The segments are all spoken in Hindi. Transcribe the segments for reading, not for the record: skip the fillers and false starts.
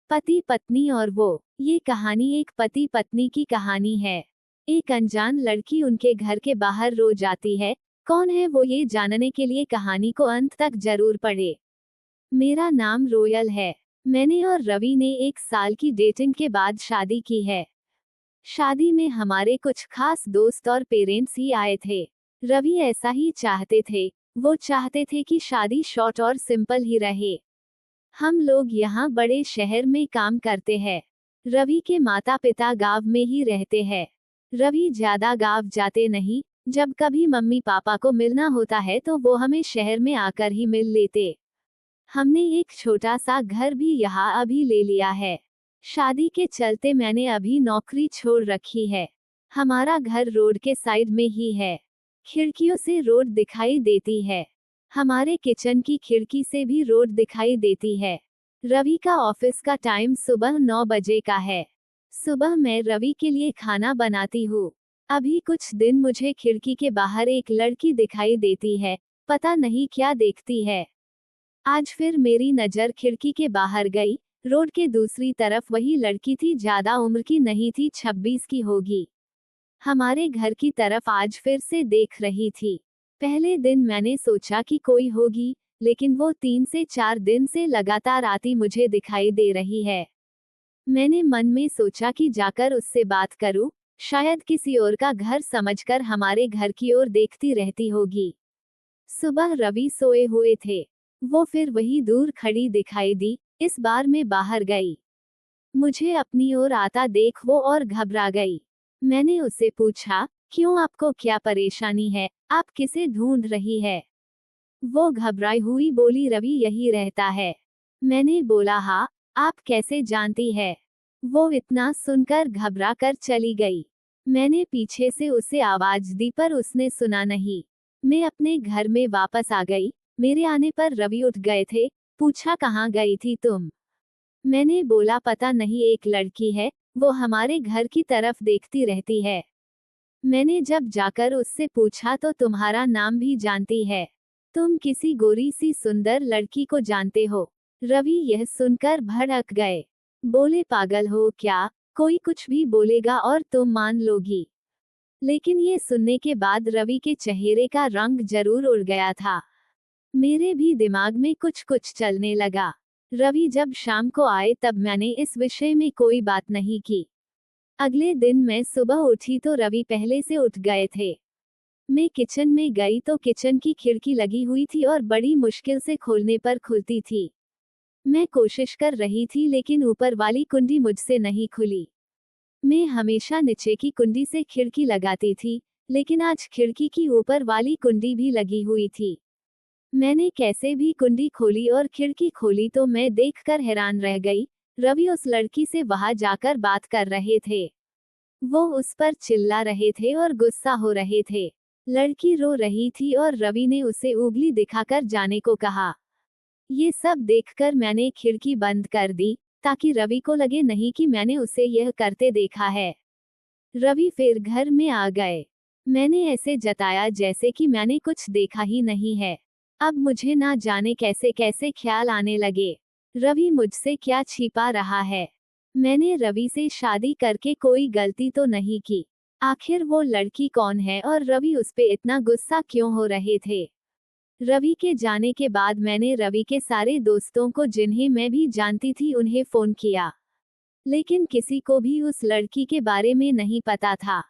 पति पत्नी और वो। ये कहानी एक पति पत्नी की कहानी है। एक अनजान लड़की उनके घर के बाहर रो जाती है। कौन है वो, ये जानने के लिए कहानी को अंत तक जरूर पढ़े। मेरा नाम रोयल है। मैंने और रवि ने 1 साल की डेटिंग के बाद शादी की है। शादी में हमारे कुछ खास दोस्त और पेरेंट्स ही आए थे। रवि ऐसा ही चाहते थे। वो चाहते थे कि शादी शॉर्ट और सिंपल ही रहे। हम लोग यहाँ बड़े शहर में काम करते हैं। रवि के माता पिता गांव में ही रहते हैं। रवि ज्यादा गांव जाते नहीं। जब कभी मम्मी पापा को मिलना होता है तो वो हमें शहर में आकर ही मिल लेते। हमने एक छोटा सा घर भी यहाँ अभी ले लिया है। शादी के चलते मैंने अभी नौकरी छोड़ रखी है। हमारा घर रोड के साइड में ही है। खिड़कियों से रोड दिखाई देती है। हमारे किचन की खिड़की से भी रोड दिखाई देती है। रवि का ऑफिस का टाइम सुबह 9 बजे का है। सुबह मैं रवि के लिए खाना बनाती हूँ। अभी कुछ दिन मुझे खिड़की के बाहर एक लड़की दिखाई देती है। पता नहीं क्या देखती है। आज फिर मेरी नजर खिड़की के बाहर गई। रोड के दूसरी तरफ वही लड़की थी, ज्यादा उम्र की नहीं थी, 26 की होगी। हमारे घर की तरफ आज फिर से देख रही थी। पहले दिन मैंने सोचा कि कोई होगी, लेकिन वो 3 से 4 दिन से लगातार आती मुझे दिखाई दे रही है। मैंने मन में सोचा कि जाकर उससे बात करूं, शायद किसी और का घर समझकर हमारे घर की ओर देखती रहती होगी। सुबह रवि सोए हुए थे। वो फिर वही दूर खड़ी दिखाई दी। इस बार मैं बाहर गई। मुझे अपनी ओर आता देख वो और घबरा गई। मैंने उससे पूछा, क्यों, आपको क्या परेशानी है, आप किसे ढूंढ रही है? वो घबराई हुई बोली, रवि यही रहता है। मैंने बोला, हाँ, आप कैसे जानती है? वो इतना सुनकर घबरा कर चली गई। मैंने पीछे से उसे आवाज दी पर उसने सुना नहीं। मैं अपने घर में वापस आ गई। मेरे आने पर रवि उठ गए थे। पूछा, कहाँ गई थी तुम? मैंने बोला, पता नहीं, एक लड़की है, वो हमारे घर की तरफ देखती रहती है। मैंने जब जाकर उससे पूछा तो तुम्हारा नाम भी जानती है। तुम किसी गोरी सी सुंदर लड़की को जानते हो। रवि यह सुनकर भड़क गए। बोले, पागल हो क्या, कोई कुछ भी बोलेगा और तुम मान लोगी। लेकिन ये सुनने के बाद रवि के चेहरे का रंग जरूर उड़ गया था। मेरे भी दिमाग में कुछ कुछ चलने लगा। रवि जब शाम को आए तब मैंने इस विषय में कोई बात नहीं की। अगले दिन मैं सुबह उठी तो रवि पहले से उठ गए थे। मैं किचन में गई तो किचन की खिड़की लगी हुई थी और बड़ी मुश्किल से खोलने पर खुलती थी। मैं कोशिश कर रही थी लेकिन ऊपर वाली कुंडी मुझसे नहीं खुली। मैं हमेशा नीचे की कुंडी से खिड़की लगाती थी, लेकिन आज खिड़की की ऊपर वाली कुंडी भी लगी हुई थी। मैंने कैसे भी कुंडी खोली और खिड़की खोली तो मैं देखकर हैरान रह गई। रवि उस लड़की से वहां जाकर बात कर रहे थे। वो उस पर चिल्ला रहे थे और गुस्सा हो रहे थे। लड़की रो रही थी और रवि ने उसे उंगली दिखाकर जाने को कहा। ये सब देखकर मैंने खिड़की बंद कर दी, ताकि रवि को लगे नहीं कि मैंने उसे यह करते देखा है। रवि फिर घर में आ गए। मैंने ऐसे जताया जैसे कि मैंने कुछ देखा ही नहीं है। अब मुझे ना जाने कैसे कैसे ख्याल आने लगे। रवि मुझसे क्या छिपा रहा है? मैंने रवि से शादी करके कोई गलती तो नहीं की। आखिर वो लड़की कौन है और रवि उस पे इतना गुस्सा क्यों हो रहे थे? रवि के जाने के बाद मैंने रवि के सारे दोस्तों को, जिन्हें मैं भी जानती थी, उन्हें फोन किया। लेकिन किसी को भी उस लड़की के बारे में नहीं पता था।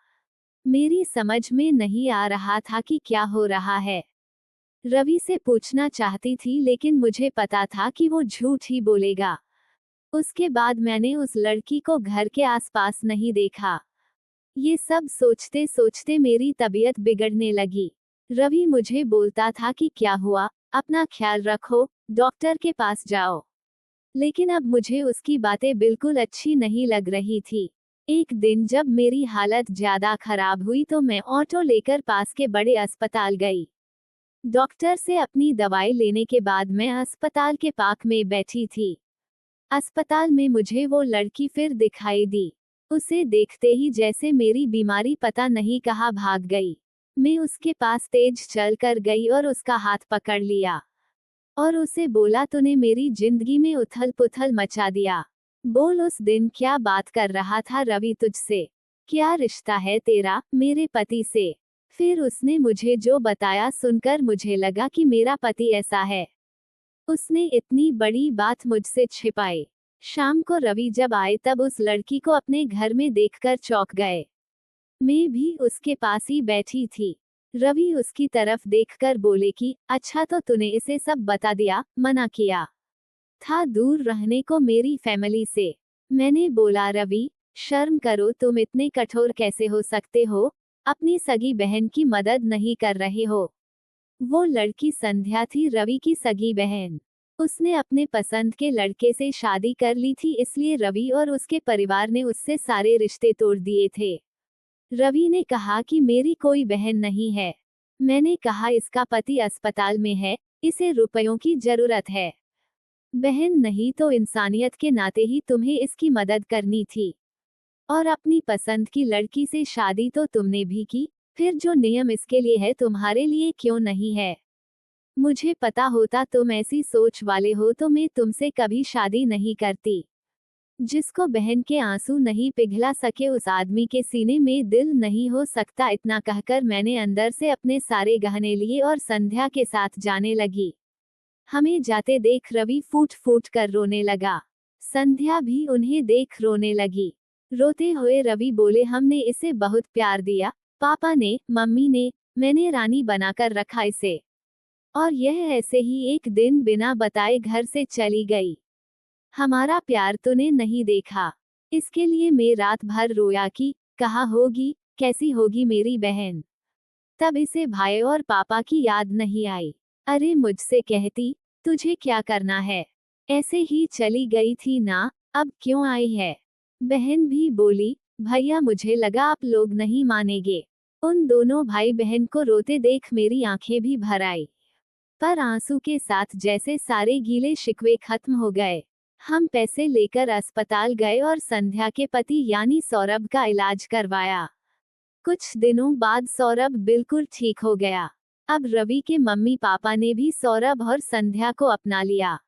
मेरी समझ में नहीं आ रहा था कि क्या हो रहा है। रवि से पूछना चाहती थी लेकिन मुझे पता था कि वो झूठ ही बोलेगा। उसके बाद मैंने उस लड़की को घर के आसपास नहीं देखा। ये सब सोचते सोचते मेरी तबीयत बिगड़ने लगी। रवि मुझे बोलता था कि क्या हुआ, अपना ख्याल रखो, डॉक्टर के पास जाओ। लेकिन अब मुझे उसकी बातें बिल्कुल अच्छी नहीं लग रही थी। एक दिन जब मेरी हालत ज्यादा खराब हुई तो मैं ऑटो लेकर पास के बड़े अस्पताल गई। डॉक्टर से अपनी दवाई लेने के बाद मैं अस्पताल के पार्क में बैठी थी। अस्पताल में मुझे वो लड़की फिर दिखाई दी। उसे देखते ही जैसे मेरी बीमारी पता नहीं कहाँ भाग गई। मैं उसके पास तेज चल कर गई और उसका हाथ पकड़ लिया और उसे बोला, तूने मेरी जिंदगी में उथल पुथल मचा दिया। बोल उस दिन क्या बात कर रहा था रवि तुझसे? क्या रिश्ता है तेरा मेरे पति से? फिर उसने मुझे जो बताया सुनकर मुझे लगा कि मेरा पति ऐसा है। उसने इतनी बड़ी बात मुझसे छिपाई। शाम को रवि जब आए तब उस लड़की को अपने घर में देखकर चौंक गए। मैं भी उसके पास ही बैठी थी। रवि उसकी तरफ देखकर बोले कि अच्छा तो तूने इसे सब बता दिया, मना किया था दूर रहने को मेरी फैमिली से। मैंने बोला रवि, शर्म करो, तुम इतने कठोर कैसे हो सकते हो? अपनी सगी बहन की मदद नहीं कर रहे हो। वो लड़की संध्या थी, रवि की सगी बहन। उसने अपने पसंद के लड़के से शादी कर ली थी, इसलिए रवि और उसके परिवार ने उससे सारे रिश्ते तोड़ दिए थे। रवि ने कहा कि मेरी कोई बहन नहीं है। मैंने कहा इसका पति अस्पताल में है, इसे रुपयों की जरूरत है। बहन नहीं तो इंसानियत के नाते ही तुम्हें इसकी मदद करनी थी। और अपनी पसंद की लड़की से शादी तो तुमने भी की, फिर जो नियम इसके लिए है तुम्हारे लिए क्यों नहीं है? मुझे पता होता तुम ऐसी सोच वाले हो तो मैं तुमसे कभी शादी नहीं करती। जिसको बहन के आंसू नहीं पिघला सके उस आदमी के सीने में दिल नहीं हो सकता। इतना कहकर मैंने अंदर से अपने सारे गहने लिए और संध्या के साथ जाने लगी। हमें जाते देख रवि फूट फूट कर रोने लगा। संध्या भी उन्हें देख रोने लगी। रोते हुए रवि बोले, हमने इसे बहुत प्यार दिया, पापा ने, मम्मी ने, मैंने रानी बनाकर रखा इसे। और यह ऐसे ही एक दिन बिना बताए घर से चली गई। हमारा प्यार तूने नहीं देखा। इसके लिए मैं रात भर रोया कि कहाँ होगी, कैसी होगी मेरी बहन। तब इसे भाई और पापा की याद नहीं आई। अरे मुझसे कहती, तुझे क्या करना है? ऐसे ही चली गई थी ना, अब क्यों आई है? बहन भी बोली, भैया मुझे लगा आप लोग नहीं मानेंगे। उन दोनों भाई बहन को रोते देख मेरी आंखें भी भर आई। पर आंसू के साथ जैसे सारे गीले शिकवे खत्म हो गए। हम पैसे लेकर अस्पताल गए और संध्या के पति यानी सौरभ का इलाज करवाया। कुछ दिनों बाद सौरभ बिल्कुल ठीक हो गया। अब रवि के मम्मी पापा ने भी सौरभ और संध्या को अपना लिया।